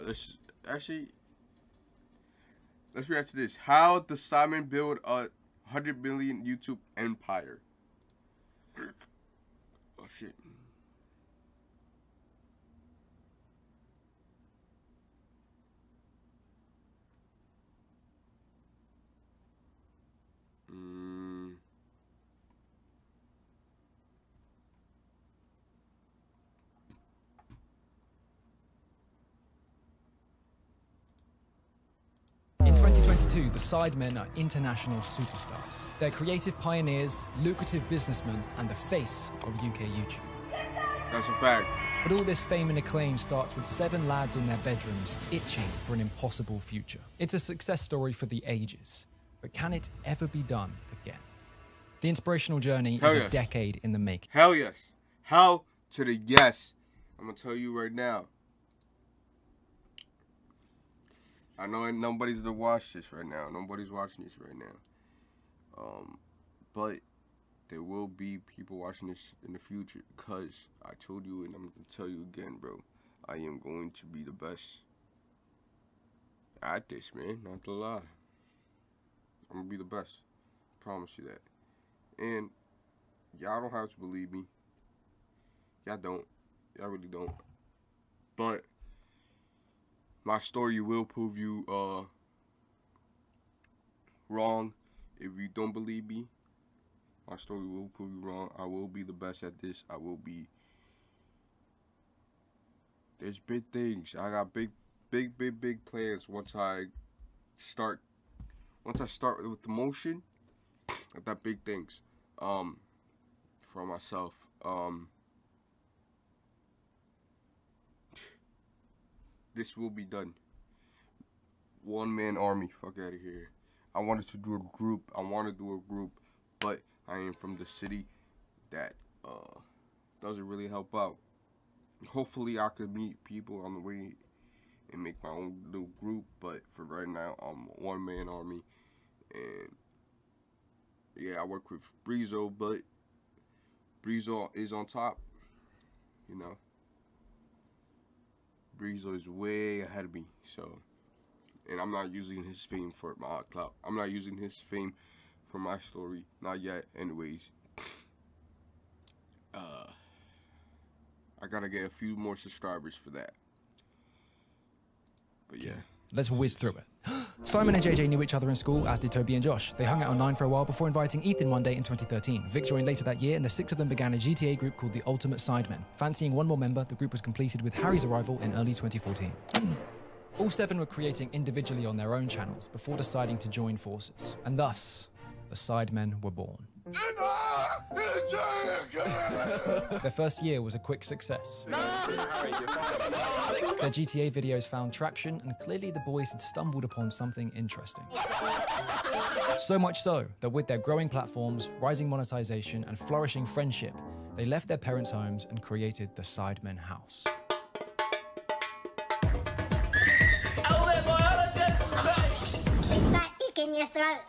let's actually let's react to this. How the Sidemen build a 100 million YouTube empire. Oh shit. In 2022, the Sidemen are international superstars. They're creative pioneers, lucrative businessmen, and the face of UK YouTube. That's a fact. But all this fame and acclaim starts with 7 lads in their bedrooms itching for an impossible future. It's a success story for the ages, but can it ever be done again? The inspirational journey is a decade in the making. Hell yes. How to the yes. I'm going to tell you right now. I know nobody's to watch this right now. Nobody's watching this right now. But there will be people watching this in the future, because I told you and I'm going to tell you again, bro. I am going to be the best at this, man. Not to lie. I'm going to be the best. Promise you that. And y'all don't have to believe me. Y'all don't. Y'all really don't. But my story will prove you wrong. If you don't believe me, my story will prove you wrong. I will be the best at this. I will be. There's big things. I got big plans once I start with the motion. I got big things for myself. This will be done. One-man army. Fuck out of here. I wanted to do a group. But I am from the city that doesn't really help out. Hopefully I could meet people on the way and make my own little group. But for right now, I'm a one-man army. And yeah, I work with Breezo, but Breezo is on top. You know. Breezo is way ahead of me, so, and I'm not using his fame for my clout. I'm not using his fame for my story, not yet. Anyways, I gotta get a few more subscribers for that. But yeah. Let's whiz through it. Simon and JJ knew each other in school, as did Toby and Josh. They hung out online for a while before inviting Ethan one day in 2013. Vic joined later that year, and the 6 of them began a GTA group called the Ultimate Sidemen. Fancying one more member, the group was completed with Harry's arrival in early 2014. All 7 were creating individually on their own channels before deciding to join forces. And thus, the Sidemen were born. Their first year was a quick success. Their GTA videos found traction, and clearly the boys had stumbled upon something interesting. So much so that with their growing platforms, rising monetization, and flourishing friendship, they left their parents' homes and created the Sidemen house. It's that dick in your throat.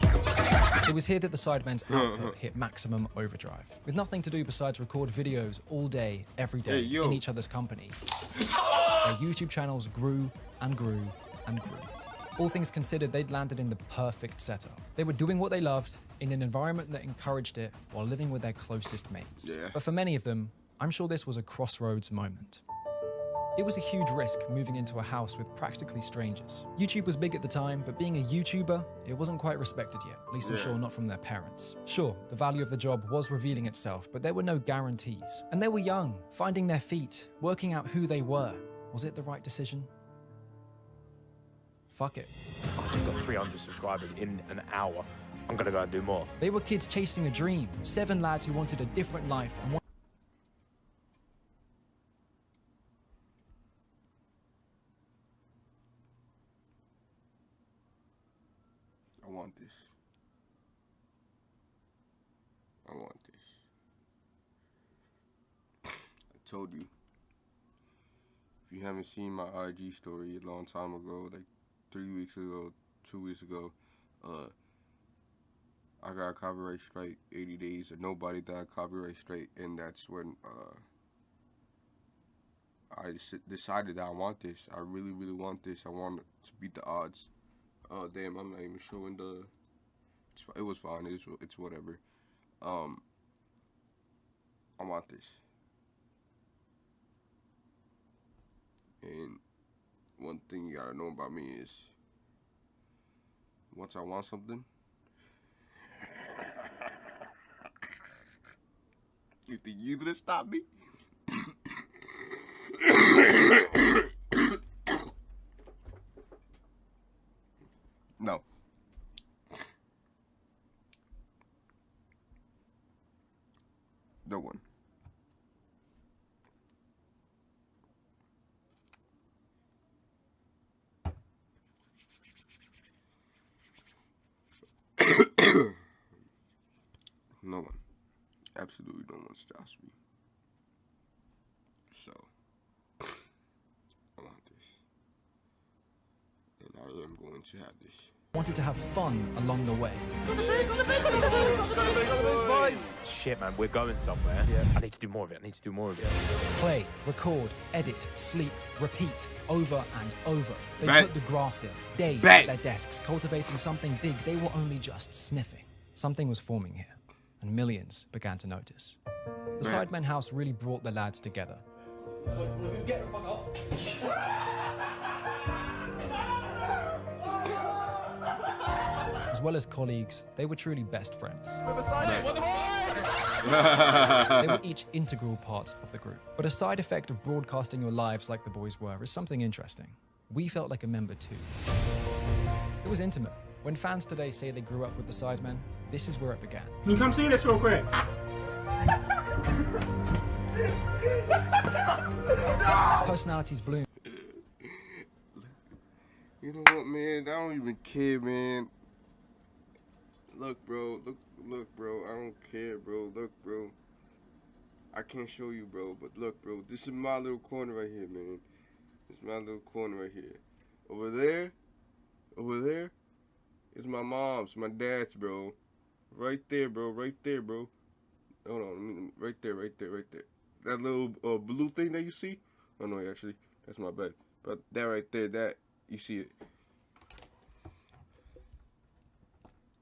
It was here that the Sidemen's output hit maximum overdrive. With nothing to do besides record videos all day, every day, in each other's company, their YouTube channels grew and grew and grew. All things considered, they'd landed in the perfect setup. They were doing what they loved in an environment that encouraged it while living with their closest mates. But for many of them, I'm sure this was a crossroads moment. It was a huge risk moving into a house with practically strangers. YouTube was big at the time, but being a YouTuber, it wasn't quite respected yet, at least I'm sure not from their parents. Sure, the value of the job was revealing itself, but there were no guarantees. And they were young, finding their feet, working out who they were. Was it the right decision? Fuck it. I just got 300 subscribers in an hour. I'm gonna go and do more. They were kids chasing a dream, 7 lads who wanted a different life and I want this. I told you. If you haven't seen my IG story a long time ago, like 3 weeks ago, 2 weeks ago, I got a copyright strike, 80 days, and nobody got a copyright strike, and that's when I decided that I want this. I really, really want this. I want to beat the odds. Oh damn! I'm not even showing the. It was fine. It's whatever. I want this. And one thing you gotta know about me is, once I want something, you think you gonna stop me? No. No one. No one. Absolutely no one stops me. So, I want this. And I am going to have this. Wanted to have fun along the way. Shit, man, we're going somewhere. Yeah. I need to do more of it. Play, record, edit, sleep, repeat, over and over. They Bang. put the graft in, days Bang. at their desks, cultivating something big they were only just sniffing. Something was forming here, and millions began to notice. The Bang. Sidemen house really brought the lads together. Get the fuck up. As well as colleagues, they were truly best friends. Bang. They were each integral parts of the group. But a side effect of broadcasting your lives like the boys were is something interesting. We felt like a member too. It was intimate. When fans today say they grew up with the Sidemen, this is where it began. Can you come see this real quick? Personalities bloomed. You know what, man? I don't even care, man. Look, bro. Look, bro. I don't care, bro. Look, bro. I can't show you, bro. But look, bro. This is my little corner right here, man. This is my little corner right here. Over there is my mom's, my dad's, bro. Right there, bro. Right there, bro. Hold on. Right there. That little blue thing that you see? Oh, no, actually. That's my bed. But that right there, that. You see it.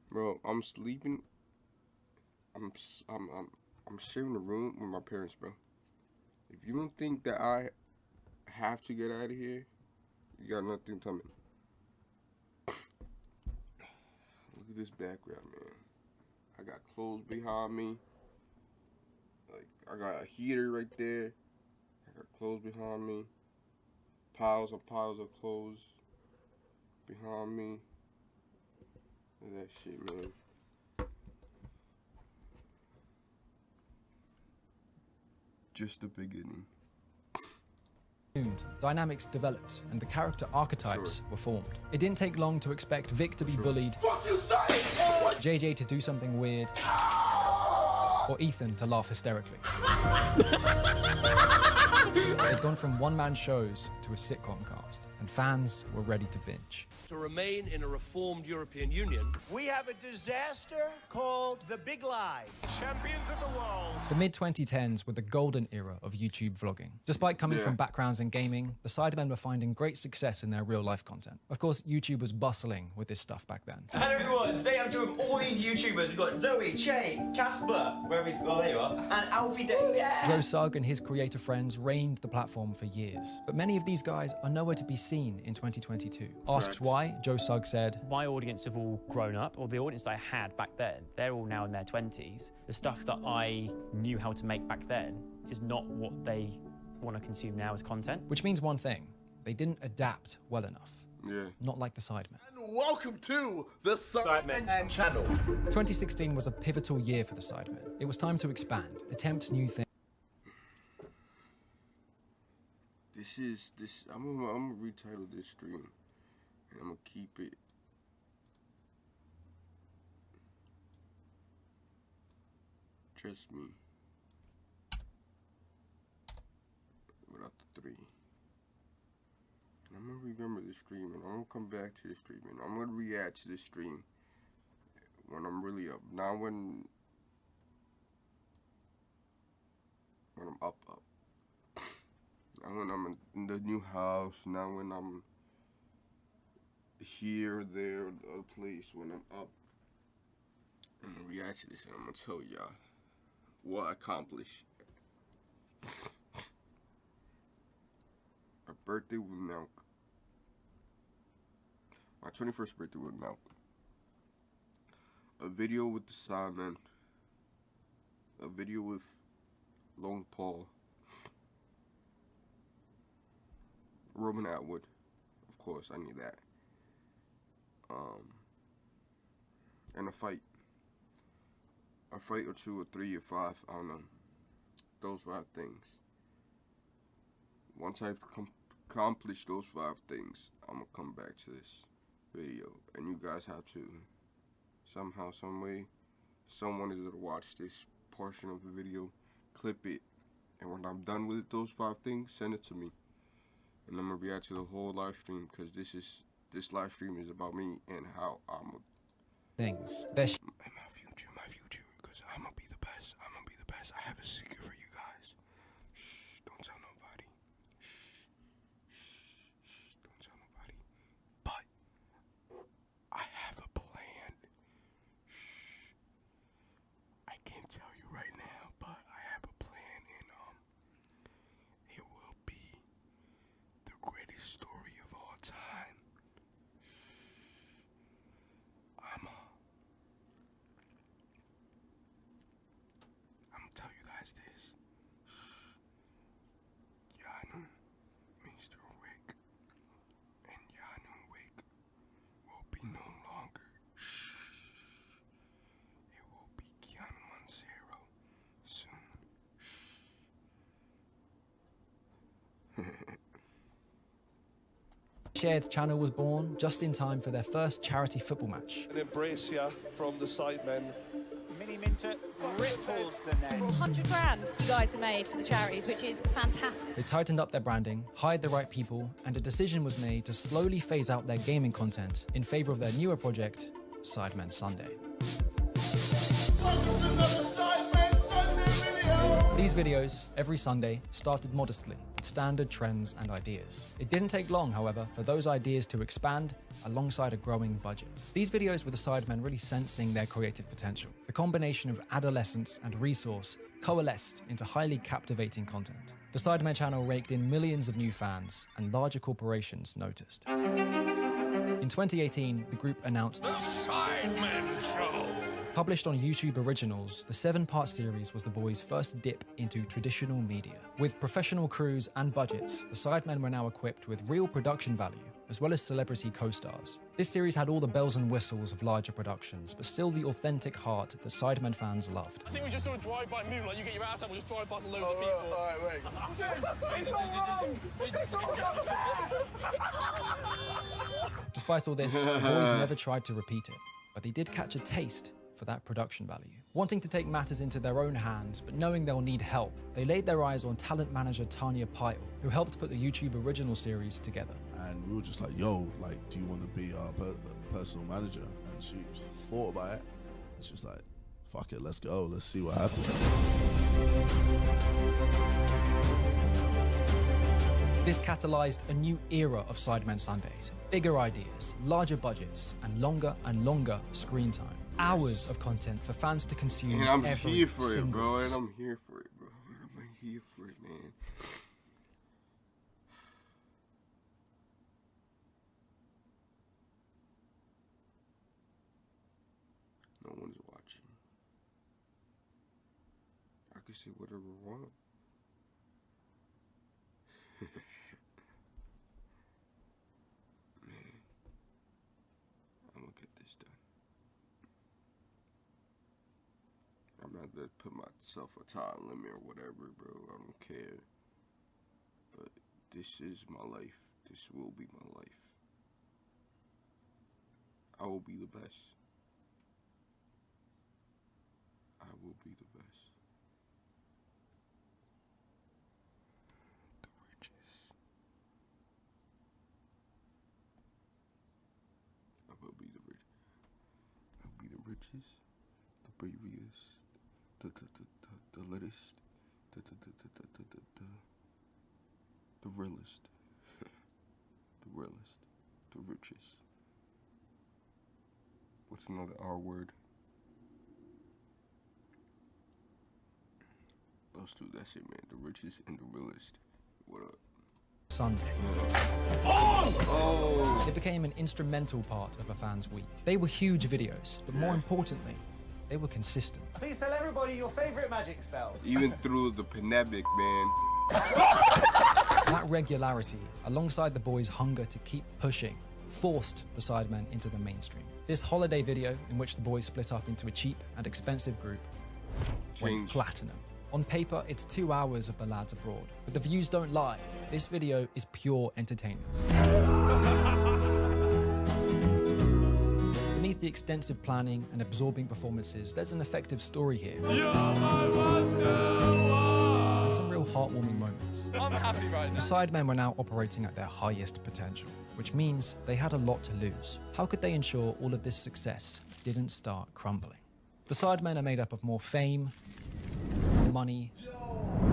Bro, I'm sleeping. I'm sharing a room with my parents, bro. If you don't think that I have to get out of here, you got nothing coming. Look at this background, man. I got clothes behind me. Like, I got a heater right there. I got clothes behind me. Piles and piles of clothes behind me. Look at that shit, man. Just the beginning. Dynamics developed, and the character archetypes were formed. It didn't take long to expect Vic to be bullied, JJ to do something weird, or Ethan to laugh hysterically. They'd gone from one-man shows to a sitcom cast, and fans were ready to binge. To remain in a reformed European Union, we have a disaster called the Big Lie. Champions of the world. The mid-2010s were the golden era of YouTube vlogging. Despite coming from backgrounds in gaming, the Sidemen were finding great success in their real-life content. Of course, YouTube was bustling with this stuff back then. Hello everyone, today I'm joined with all these YouTubers. We've got Zoe, Che, Casper, wherever he's, well there you are, and Alfie Dave. Yeah. Joe Sugg and his creator friends reigned the platform for years. But many of these guys are nowhere to be seen in 2022. Asked why, Joe Sugg said, my audience have all grown up, or the audience I had back then, they're all now in their 20s. The stuff that I knew how to make back then is not what they want to consume now as content. Which means one thing, they didn't adapt well enough. Yeah. Not like the Sidemen. Welcome to the Sidemen channel. 2016 was a pivotal year for the Sidemen. It was time to expand, attempt new things. I'm gonna retitle this stream, and I'm gonna keep it. Just me. Without the 3. And I'm gonna remember this stream, and I'm gonna come back to this stream, and I'm gonna react to this stream when I'm really up. Not when I'm up. Now when I'm in the new house, now when I'm here, there, the other place, when I'm up, I'm gonna react to this and I'm gonna tell y'all what I accomplished. A birthday with milk. My 21st birthday with milk. A video with the Sidemen. A video with Lone Paul. Roman Atwood. Of course, I need that. And a fight. A fight or 2 or 3 or 5, I don't know. Those 5 things. Once I've accomplished those 5 things, I'm gonna come back to this video. And you guys have to, somehow, some way, someone is gonna watch this portion of the video, clip it, and when I'm done with those 5 things, send it to me. And I'm gonna react to the whole live stream, because this live stream is about me and how I'm things. my future, because I'm gonna be the best. I'm gonna be the best. I have a secret for you guys. Shh, don't tell nobody. Shh, don't tell nobody. But I have a plan. Shh. I can't tell you right now, but I have a plan, and it will be the greatest story of all time. I'm gonna tell you guys this. Yanu, Mr. Wick, and Yanu Wick will be no longer. It will be Keanu Mancero soon. Shared's channel was born just in time for their first charity football match. An embrace here from the Sidemen. Mini Minter ripples the net. 100 grand you guys have made for the charities, which is fantastic. They tightened up their branding, hired the right people, and a decision was made to slowly phase out their gaming content in favor of their newer project, Sidemen Sunday. These videos, every Sunday, started modestly, with standard trends and ideas. It didn't take long, however, for those ideas to expand alongside a growing budget. These videos were the Sidemen really sensing their creative potential. The combination of adolescence and resource coalesced into highly captivating content. The Sidemen channel raked in millions of new fans, and larger corporations noticed. In 2018, the group announced The Sidemen Show. Published on YouTube Originals, the 7-part series was the boys' first dip into traditional media. With professional crews and budgets, the Sidemen were now equipped with real production value, as well as celebrity co-stars. This series had all the bells and whistles of larger productions, but still the authentic heart that Sidemen fans loved. I think we just do a drive-by move, like you get your ass up, we'll just drive by loads of people. Alright, wait. It's all wrong! It's all wrong! Despite all this, the boys never tried to repeat it, but they did catch a taste for that production value. Wanting to take matters into their own hands, but knowing they'll need help, they laid their eyes on talent manager Tanya Pyle, who helped put the YouTube original series together. And we were just like, yo, like, do you want to be our personal manager? And she thought about it, and she was like, fuck it, let's go, let's see what happens. This catalyzed a new era of Sidemen Sundays. Bigger ideas, larger budgets, and longer screen time. Hours of content for fans to consume. And I'm every here for it, single bro. And I'm here for it, bro. I'm here for it, man. No one's watching. I can say whatever I want. Man, I'm gonna get this done. I'm not gonna put myself a time limit or whatever, bro. I don't care. But this is my life. This will be my life. I will be the best. I will be the best. The richest. I will be the rich. I'll be the richest, the bravest, the littest, the The realest. The realest. The richest. What's another R word? Those two, that's it, man. The richest and the realest. What up? Sunday. Oh! It became an instrumental part of a fan's week. They were huge videos, but more importantly, they were consistent. Please tell everybody your favorite magic spell. Even through the pandemic, man. That regularity, alongside the boys' hunger to keep pushing, forced the Sidemen into the mainstream. This holiday video, in which the boys split up into a cheap and expensive group, went platinum. On paper, it's 2 hours of the lads abroad, but the views don't lie. This video is pure entertainment. Beneath the extensive planning and absorbing performances, there's an effective story here. And some real heartwarming moments. I'm happy right now. The Sidemen were now operating at their highest potential, which means they had a lot to lose. How could they ensure all of this success didn't start crumbling? The Sidemen are made up of more fame, money,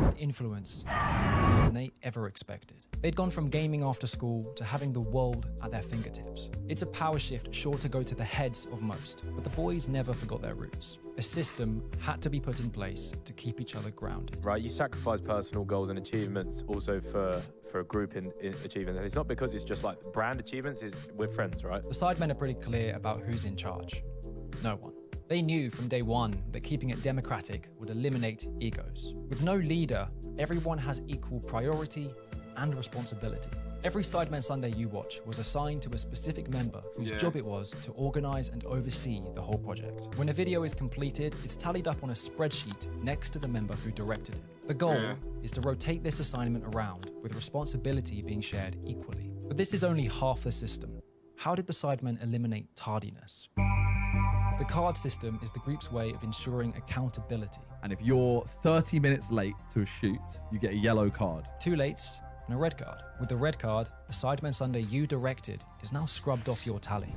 and influence than they ever expected. They'd gone from gaming after school to having the world at their fingertips. It's a power shift sure to go to the heads of most, but the boys never forgot their roots. A system had to be put in place to keep each other grounded. Right, you sacrifice personal goals and achievements also for a group in achievement. And it's not because it's just like brand achievements, is we're friends, right? The Sidemen are pretty clear about who's in charge. No one. They knew from day one that keeping it democratic would eliminate egos. With no leader, everyone has equal priority and responsibility. Every Sidemen Sunday you watch was assigned to a specific member whose job it was to organize and oversee the whole project. When a video is completed, it's tallied up on a spreadsheet next to the member who directed it. The goal is to rotate this assignment around, with responsibility being shared equally. But this is only half the system. How did the Sidemen eliminate tardiness? The card system is the group's way of ensuring accountability. And if you're 30 minutes late to a shoot, you get a yellow card. 2 lates and a red card. With the red card, a Sidemen Sunday you directed is now scrubbed off your tally.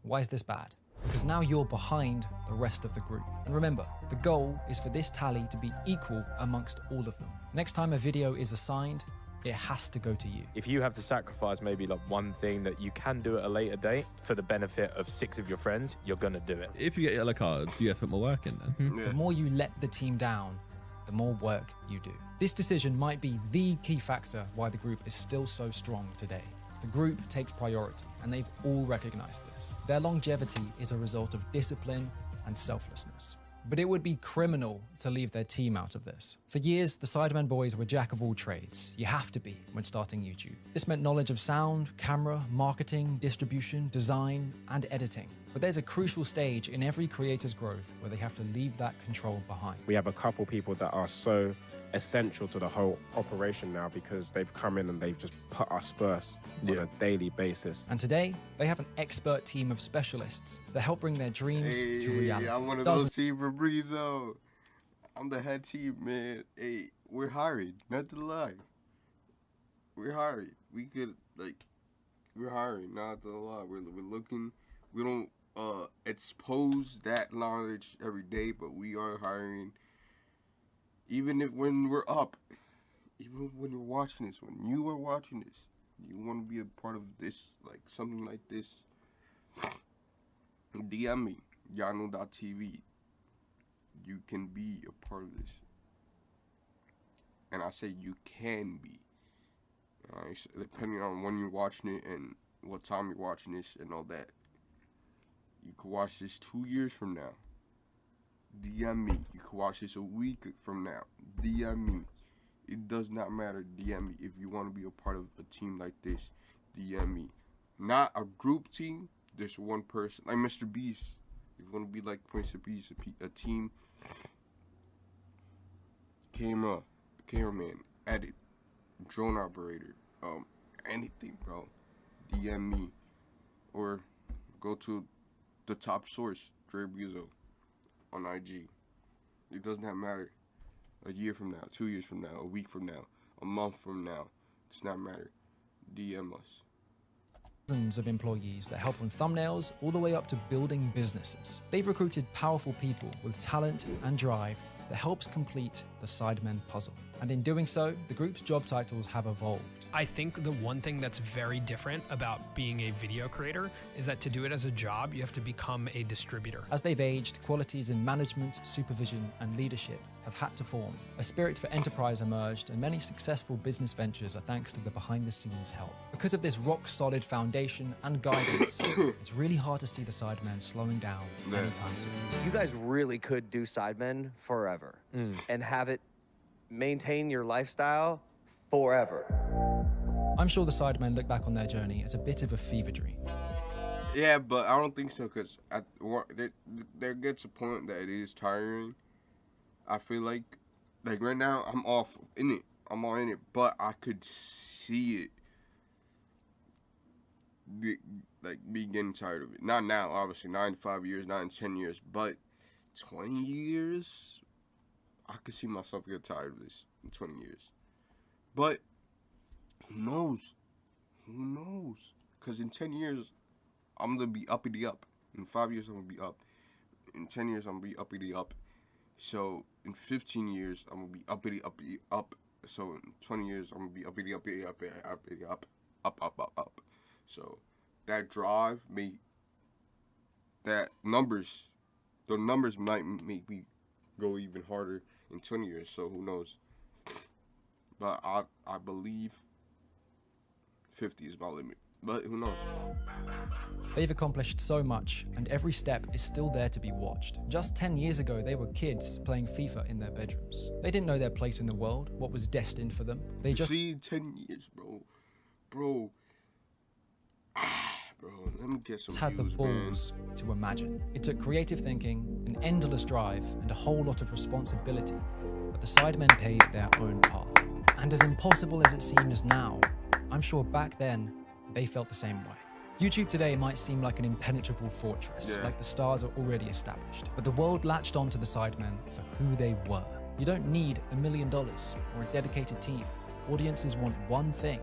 Why is this bad? Because now you're behind the rest of the group. And remember, the goal is for this tally to be equal amongst all of them. Next time a video is assigned, it has to go to you. If you have to sacrifice maybe like one thing that you can do at a later date for the benefit of 6 of your friends, you're gonna do it. If you get yellow cards, you have to put more work in then. The more you let the team down, the more work you do. This decision might be the key factor why the group is still so strong today. The group takes priority, and they've all recognized this. Their longevity is a result of discipline and selflessness. But it would be criminal to leave their team out of this. For years, the Sidemen boys were jack of all trades. You have to be when starting YouTube. This meant knowledge of sound, camera, marketing, distribution, design, and editing. But there's a crucial stage in every creator's growth where they have to leave that control behind. We have a couple people that are so essential to the whole operation now because they've come in and they've just put us first on a daily basis. And today, they have an expert team of specialists that help bring their dreams to reality. I'm one of those team from Breezo. I'm the head team, man. Hey, we're hiring, not to lie. We're hiring. We're hiring, not to lie. We're looking. We don't expose that knowledge every day, but we are hiring. Even when we're up, even when you're watching this, when you are watching this, you want to be a part of this, like something like this, DM me, yano.tv. You can be a part of this. And I say you can be. Alright, so depending on when you're watching it and what time you're watching this and all that. You could watch this 2 years from now. DM me. You can watch this a week from now. DM me. It does not matter. DM me. If you want to be a part of a team like this, DM me. Not a group team. There's one person. Like Mr. Beast. If you want to be like Mr. Beast, a team. Cameraman. Edit. Drone operator. Anything, bro. DM me. Or go to the top source, Dre Buzo. On IG. It does not matter. A year from now, 2 years from now, a week from now, a month from now. It does not matter. DM us. Dozens of employees that help from thumbnails all the way up to building businesses. They've recruited powerful people with talent and drive that helps complete the Sidemen puzzle. And in doing so, the group's job titles have evolved. I think the one thing that's very different about being a video creator is that to do it as a job, you have to become a distributor. As they've aged, qualities in management, supervision, and leadership have had to form. A spirit for enterprise emerged, and many successful business ventures are thanks to the behind-the-scenes help. Because of this rock-solid foundation and guidance, it's really hard to see the Sidemen slowing down anytime soon. You guys really could do Sidemen forever and have it maintain your lifestyle forever. I'm sure the Sidemen look back on their journey as a bit of a fever dream. Yeah, but I don't think so, because there gets a point that it is tiring. I feel like right now, I'm off in it. I'm all in it, but I could see it be getting tired of it. Not now, obviously, 9 to 5 years, 9 to 10 years, but 20 years, I could see myself get tired of this in 20 years. But who knows? Who knows? Because in 10 years, I'm going to be uppity up. In 5 years, I'm going to be up. In 10 years, I'm going to be uppity up. So in 15 years, I'm going to be uppity up. So in 20 years, I'm going to be uppity up. So that drive the numbers might make me go even harder in 20 years. So who knows? But I believe 50 is my limit. But who knows? They've accomplished so much, and every step is still there to be watched. Just 10 years ago, they were kids playing FIFA in their bedrooms. They didn't know their place in the world, what was destined for them. They just... See, 10 years, bro. Bro, let me get some had views, the balls to imagine. It took creative thinking, an endless drive, and a whole lot of responsibility. But the Sidemen paved their own path. And as impossible as it seems now, I'm sure back then, they felt the same way. YouTube today might seem like an impenetrable fortress, like the stars are already established. But the world latched onto the Sidemen for who they were. You don't need $1 million or a dedicated team. Audiences want one thing,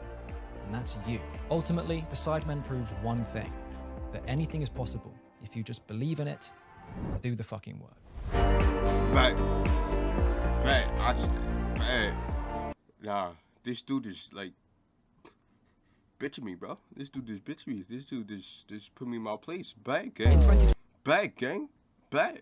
and that's you. Ultimately, the Sidemen proved one thing, that anything is possible if you just believe in it and do the fucking work. Nah, this dude is like bitching me, bro. This dude is bitching me. This dude just put me in my place. Bad gang. Bad gang. Bad.